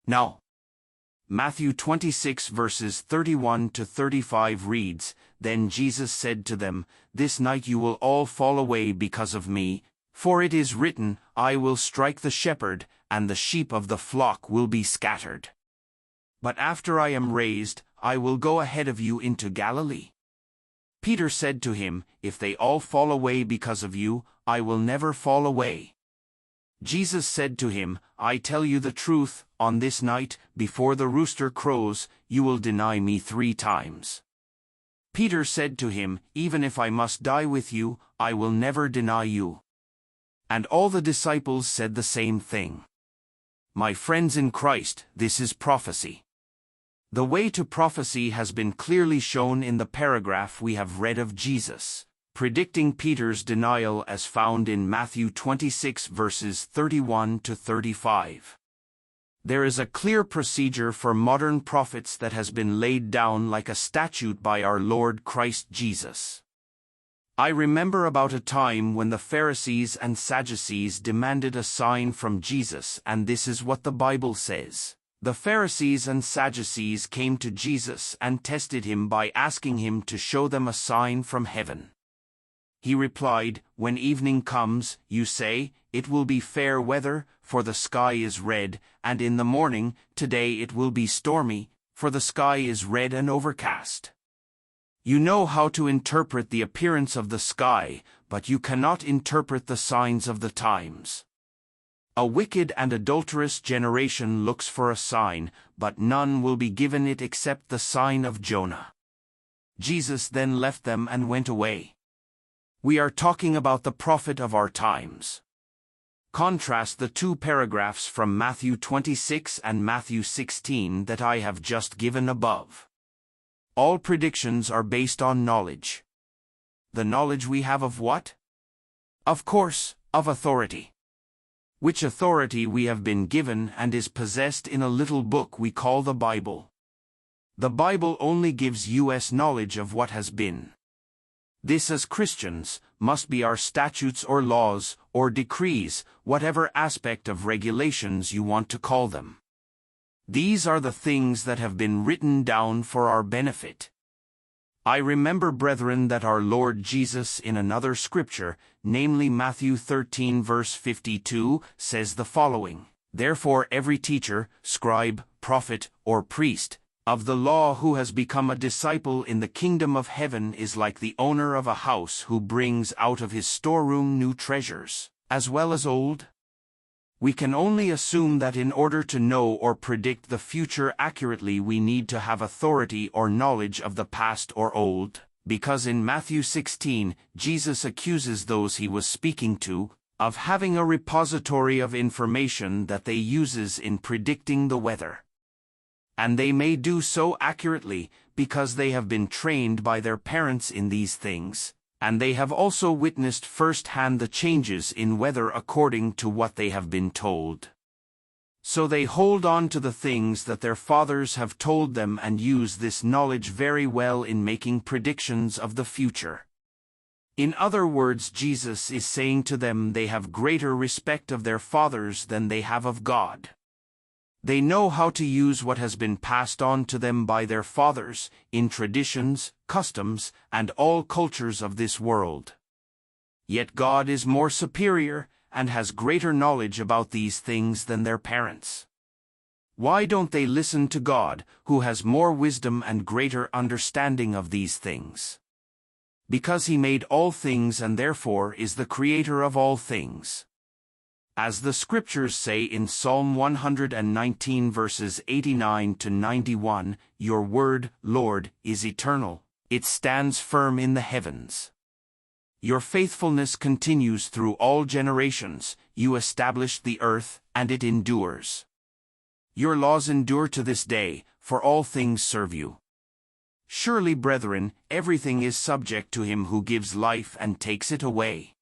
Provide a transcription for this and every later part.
Now, Matthew 26 verses 31 to 35 reads, Then Jesus said to them, This night you will all fall away because of me, for it is written, I will strike the shepherd, and the sheep of the flock will be scattered. But after I am raised, I will go ahead of you into Galilee. Peter said to him, If they all fall away because of you, I will never fall away. Jesus said to him, I tell you the truth, on this night, before the rooster crows, you will deny me 3 times. Peter said to him, Even if I must die with you, I will never deny you. And all the disciples said the same thing. My friends in Christ, this is prophecy. The way to prophecy has been clearly shown in the paragraph we have read of Jesus, predicting Peter's denial as found in Matthew 26 verses 31 to 35. There is a clear procedure for modern prophets that has been laid down like a statute by our Lord Christ Jesus. I remember about a time when the Pharisees and Sadducees demanded a sign from Jesus, and this is what the Bible says. The Pharisees and Sadducees came to Jesus and tested him by asking him to show them a sign from heaven. He replied, When evening comes, you say, It will be fair weather, for the sky is red, and in the morning, today it will be stormy, for the sky is red and overcast. You know how to interpret the appearance of the sky, but you cannot interpret the signs of the times. A wicked and adulterous generation looks for a sign, but none will be given it except the sign of Jonah. Jesus then left them and went away. We are talking about the prophet of our times. Contrast the 2 paragraphs from Matthew 26 and Matthew 16 that I have just given above. All predictions are based on knowledge. The knowledge we have of what? Of course, of authority. Which authority we have been given and is possessed in a little book we call the Bible. The Bible only gives us knowledge of what has been. This, as Christians, must be our statutes or laws or decrees, whatever aspect of regulations you want to call them. These are the things that have been written down for our benefit. I remember, brethren, that our Lord Jesus in another scripture, namely Matthew 13 verse 52, says the following, Therefore every teacher, scribe, prophet, or priest, of the law who has become a disciple in the kingdom of heaven is like the owner of a house who brings out of his storeroom new treasures, as well as old. We can only assume that in order to know or predict the future accurately we need to have authority or knowledge of the past or old, because in Matthew 16, Jesus accuses those he was speaking to of having a repository of information that they uses in predicting the weather. And they may do so accurately because they have been trained by their parents in these things, and they have also witnessed firsthand the changes in weather according to what they have been told. So they hold on to the things that their fathers have told them and use this knowledge very well in making predictions of the future. In other words, Jesus is saying to them they have greater respect of their fathers than they have of God. They know how to use what has been passed on to them by their fathers, in traditions, customs, and all cultures of this world. Yet God is more superior, and has greater knowledge about these things than their parents. Why don't they listen to God, who has more wisdom and greater understanding of these things? Because he made all things and therefore is the creator of all things. As the scriptures say in Psalm 119 verses 89 to 91, Your word, Lord, is eternal, it stands firm in the heavens. Your faithfulness continues through all generations, you established the earth, and it endures. Your laws endure to this day, for all things serve you. Surely, brethren, everything is subject to him who gives life and takes it away.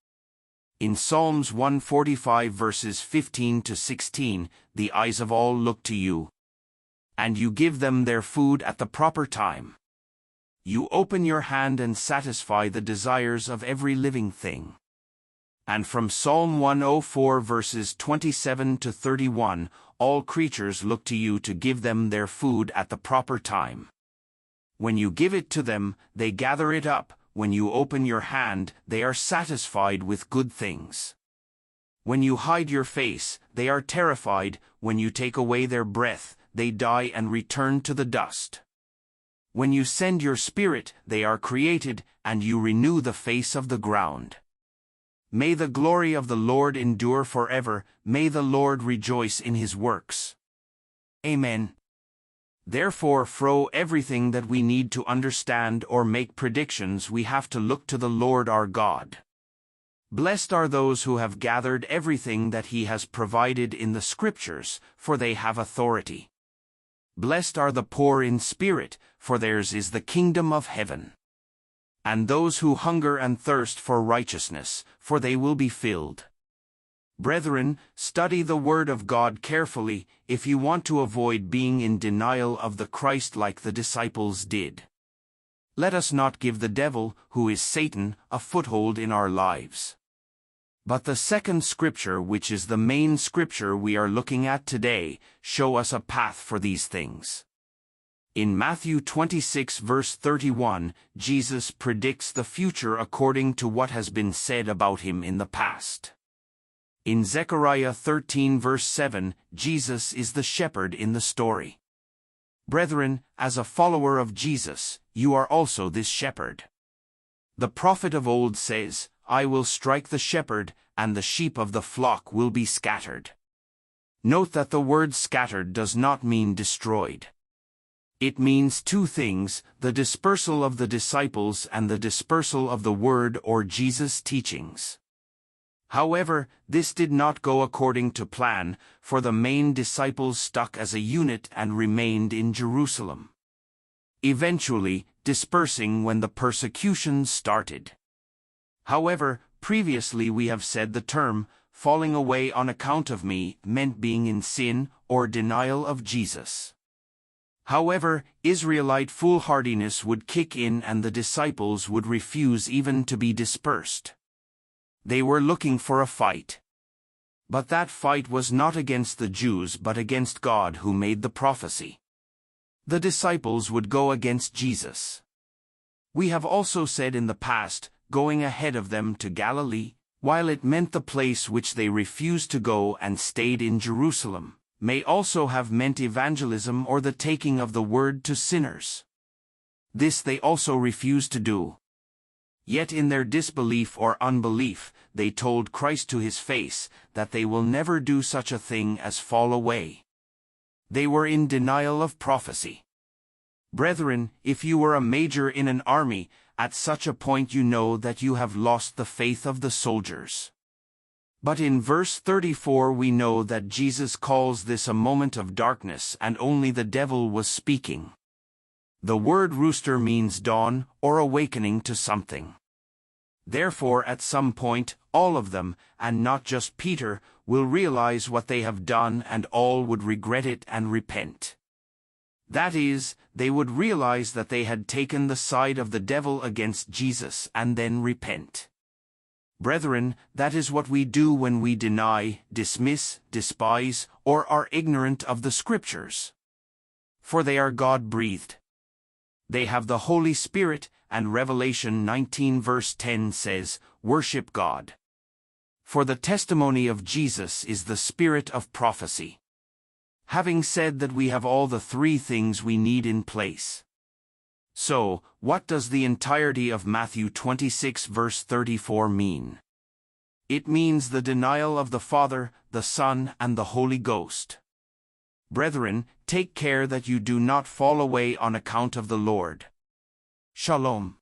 In Psalms 145 verses 15 to 16, the eyes of all look to you, and you give them their food at the proper time. You open your hand and satisfy the desires of every living thing. And from Psalm 104 verses 27 to 31, all creatures look to you to give them their food at the proper time. When you give it to them, they gather it up. When you open your hand, they are satisfied with good things. When you hide your face, they are terrified. When you take away their breath, they die and return to the dust. When you send your spirit, they are created, and you renew the face of the ground. May the glory of the Lord endure forever. May the Lord rejoice in his works. Amen. Therefore, for everything that we need to understand or make predictions, we have to look to the Lord our God. Blessed are those who have gathered everything that he has provided in the Scriptures, for they have authority. Blessed are the poor in spirit, for theirs is the kingdom of heaven. And those who hunger and thirst for righteousness, for they will be filled. Brethren, study the Word of God carefully, if you want to avoid being in denial of the Christ like the disciples did. Let us not give the devil, who is Satan, a foothold in our lives. But the second scripture, which is the main scripture we are looking at today, show us a path for these things. In Matthew 26 verse 31, Jesus predicts the future according to what has been said about him in the past. In Zechariah 13 verse 7, Jesus is the shepherd in the story. Brethren, as a follower of Jesus, you are also this shepherd. The prophet of old says, I will strike the shepherd, and the sheep of the flock will be scattered. Note that the word scattered does not mean destroyed. It means two things, the dispersal of the disciples and the dispersal of the word or Jesus' teachings. However, this did not go according to plan, for the main disciples stuck as a unit and remained in Jerusalem, eventually dispersing when the persecution started. However, previously we have said the term, falling away on account of me, meant being in sin or denial of Jesus. However, Israelite foolhardiness would kick in and the disciples would refuse even to be dispersed. They were looking for a fight. But that fight was not against the Jews but against God who made the prophecy. The disciples would go against Jesus. We have also said in the past, going ahead of them to Galilee, while it meant the place which they refused to go and stayed in Jerusalem, may also have meant evangelism or the taking of the word to sinners. This they also refused to do. Yet in their disbelief or unbelief, they told Christ to his face that they will never do such a thing as fall away. They were in denial of prophecy. Brethren, if you were a major in an army, at such a point you know that you have lost the faith of the soldiers. But in verse 34 we know that Jesus calls this a moment of darkness and only the devil was speaking. The word rooster means dawn or awakening to something. Therefore at some point, all of them, and not just Peter, will realize what they have done and all would regret it and repent. That is, they would realize that they had taken the side of the devil against Jesus and then repent. Brethren, that is what we do when we deny, dismiss, despise, or are ignorant of the Scriptures. For they are God-breathed. They have the Holy Spirit, and Revelation 19 verse 10 says, "Worship God." For the testimony of Jesus is the spirit of prophecy. Having said that we have all the three things we need in place. So, what does the entirety of Matthew 26 verse 34 mean? It means the denial of the Father, the Son, and the Holy Ghost. Brethren, take care that you do not fall away on account of the Lord. Shalom.